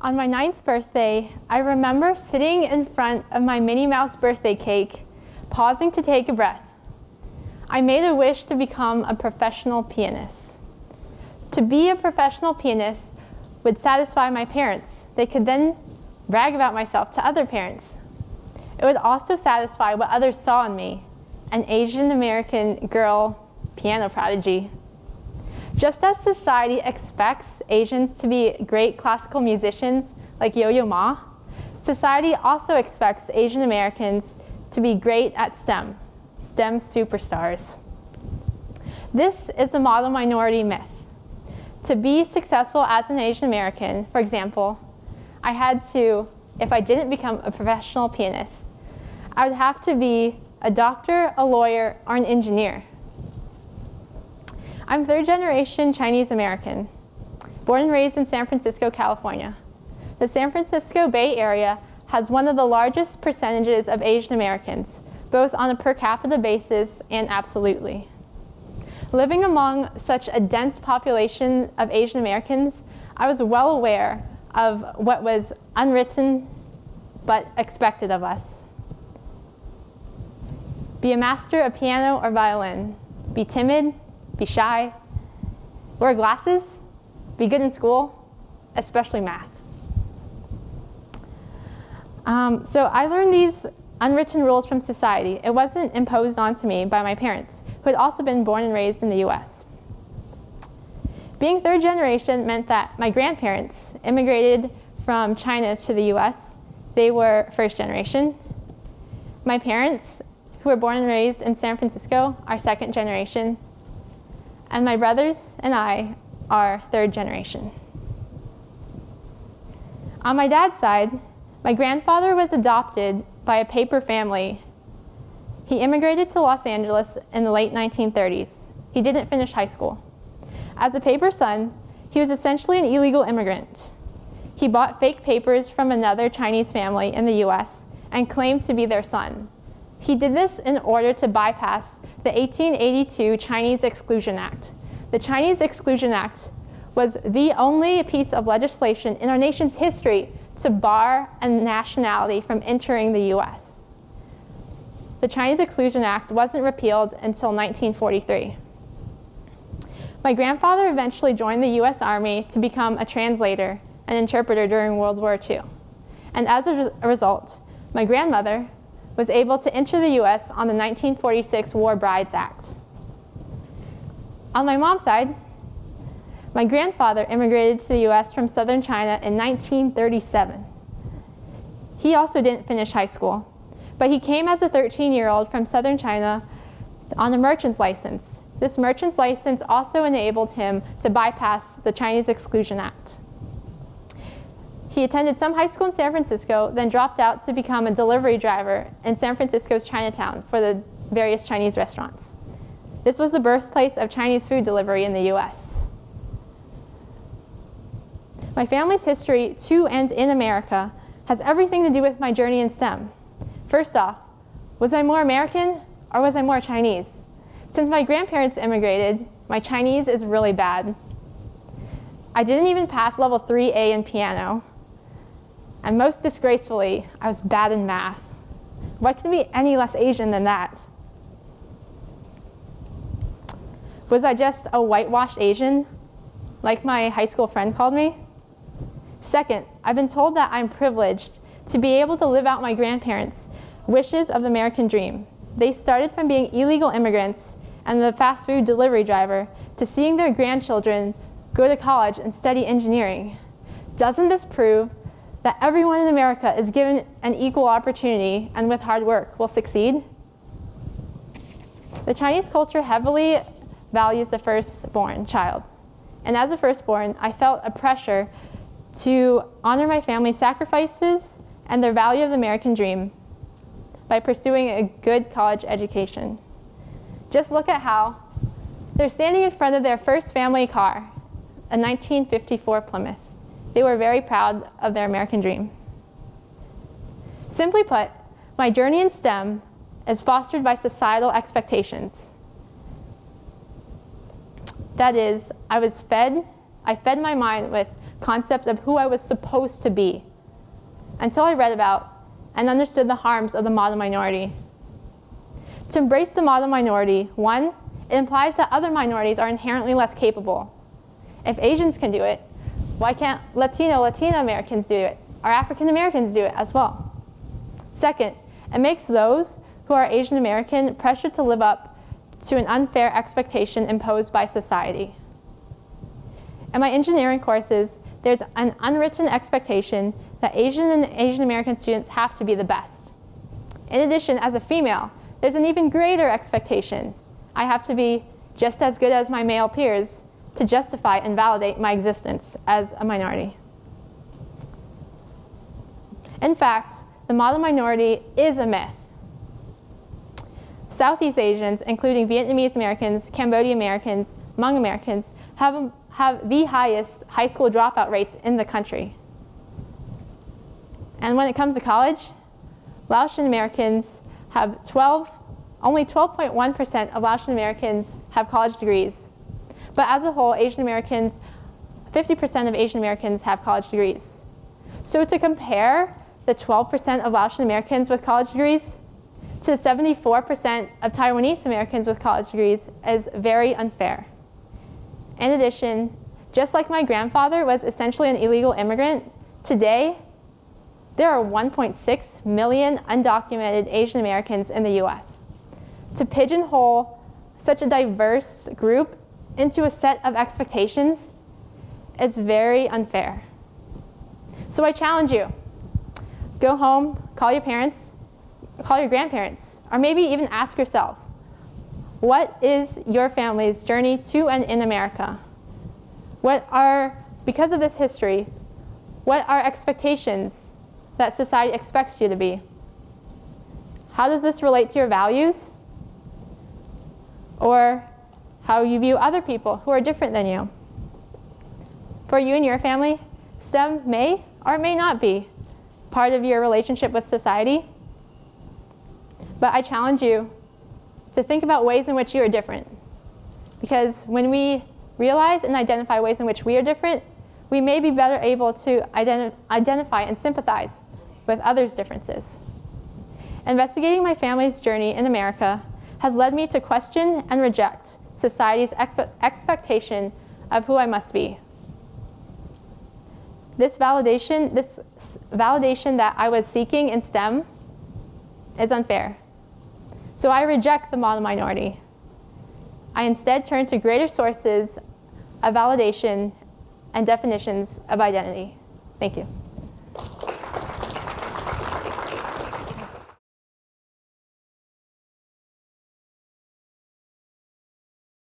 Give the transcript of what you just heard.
On my 9th birthday, I remember sitting in front of my Minnie Mouse birthday cake, pausing to take a breath. I made a wish to become a professional pianist. To be a professional pianist would satisfy my parents. They could then brag about myself to other parents. It would also satisfy what others saw in me, an Asian American girl piano prodigy. Just as society expects Asians to be great classical musicians like Yo-Yo Ma, society also expects Asian Americans to be great at STEM superstars. This is the model minority myth. To be successful as an Asian American, for example, I had to, if I didn't become a professional pianist, I would have to be a doctor, a lawyer, or an engineer. I'm third generation Chinese American, born and raised in San Francisco, California. The San Francisco Bay Area has one of the largest percentages of Asian Americans, both on a per capita basis and absolutely. Living among such a dense population of Asian Americans, I was well aware of what was unwritten but expected of us. Be a master of piano or violin. Be timid, be shy, wear glasses, be good in school, especially math. So I learned these unwritten rules from society. It wasn't imposed onto me by my parents, who had also been born and raised in the US. Being third generation meant that my grandparents immigrated from China to the US. They were first generation. My parents, who were born and raised in San Francisco, are second generation. And my brothers and I are third generation. On my dad's side, my grandfather was adopted by a paper family. He immigrated to Los Angeles in the late 1930s. He didn't finish high school. As a paper son, he was essentially an illegal immigrant. He bought fake papers from another Chinese family in the US and claimed to be their son. He did this in order to bypass the 1882 Chinese Exclusion Act. The Chinese Exclusion Act was the only piece of legislation in our nation's history to bar a nationality from entering the US. The Chinese Exclusion Act wasn't repealed until 1943. My grandfather eventually joined the US Army to become a translator and interpreter during World War II. And as a result, my grandmother was able to enter the US on the 1946 War Brides Act. On my mom's side, my grandfather immigrated to the US from southern China in 1937. He also didn't finish high school, but he came as a 13-year-old from southern China on a merchant's license. This merchant's license also enabled him to bypass the Chinese Exclusion Act. He attended some high school in San Francisco, then dropped out to become a delivery driver in San Francisco's Chinatown for the various Chinese restaurants. This was the birthplace of Chinese food delivery in the US. My family's history to and in America has everything to do with my journey in STEM. First off, was I more American or was I more Chinese? Since my grandparents immigrated, my Chinese is really bad. I didn't even pass level 3A in piano. And most disgracefully, I was bad in math. What could be any less Asian than that? Was I just a whitewashed Asian, like my high school friend called me? Second, I've been told that I'm privileged to be able to live out my grandparents' wishes of the American dream. They started from being illegal immigrants and the fast food delivery driver to seeing their grandchildren go to college and study engineering. Doesn't this prove that everyone in America is given an equal opportunity and with hard work will succeed? The Chinese culture heavily values the firstborn child. And as a firstborn, I felt a pressure to honor my family's sacrifices and their value of the American dream by pursuing a good college education. Just look at how they're standing in front of their first family car, a 1954 Plymouth. They were very proud of their American dream. Simply put, my journey in STEM is fostered by societal expectations. That is, I was fed I fed my mind with concepts of who I was supposed to be, until I read about and understood the harms of the model minority. To embrace the model minority, one, it implies that other minorities are inherently less capable. If Asians can do it, why can't Latina Americans do it, or African Americans do it as well? Second, it makes those who are Asian American pressured to live up to an unfair expectation imposed by society. In my engineering courses, there's an unwritten expectation that Asian and Asian American students have to be the best. In addition, as a female, there's an even greater expectation. I have to be just as good as my male peers to justify and validate my existence as a minority. In fact, the model minority is a myth. Southeast Asians, including Vietnamese Americans, Cambodian Americans, Hmong Americans, have the highest high school dropout rates in the country. And when it comes to college, Laotian Americans have only 12.1% of Laotian Americans have college degrees. But as a whole, 50% of Asian Americans have college degrees. So to compare the 12% of Laotian Americans with college degrees to the 74% of Taiwanese Americans with college degrees is very unfair. In addition, just like my grandfather was essentially an illegal immigrant, today there are 1.6 million undocumented Asian Americans in the US. To pigeonhole such a diverse group into a set of expectations is very unfair. So I challenge you, go home, call your parents, call your grandparents, or maybe even ask yourselves, what is your family's journey to and in America? Because of this history, what are expectations that society expects you to be? How does this relate to your values? Or how you view other people who are different than you? For you and your family, STEM may or may not be part of your relationship with society. But I challenge you to think about ways in which you are different. Because when we realize and identify ways in which we are different, we may be better able to identify and sympathize with others' differences. Investigating my family's journey in America has led me to question and reject society's expectation of who I must be. This validation that I was seeking in STEM is unfair. So I reject the model minority. I instead turn to greater sources of validation and definitions of identity. Thank you.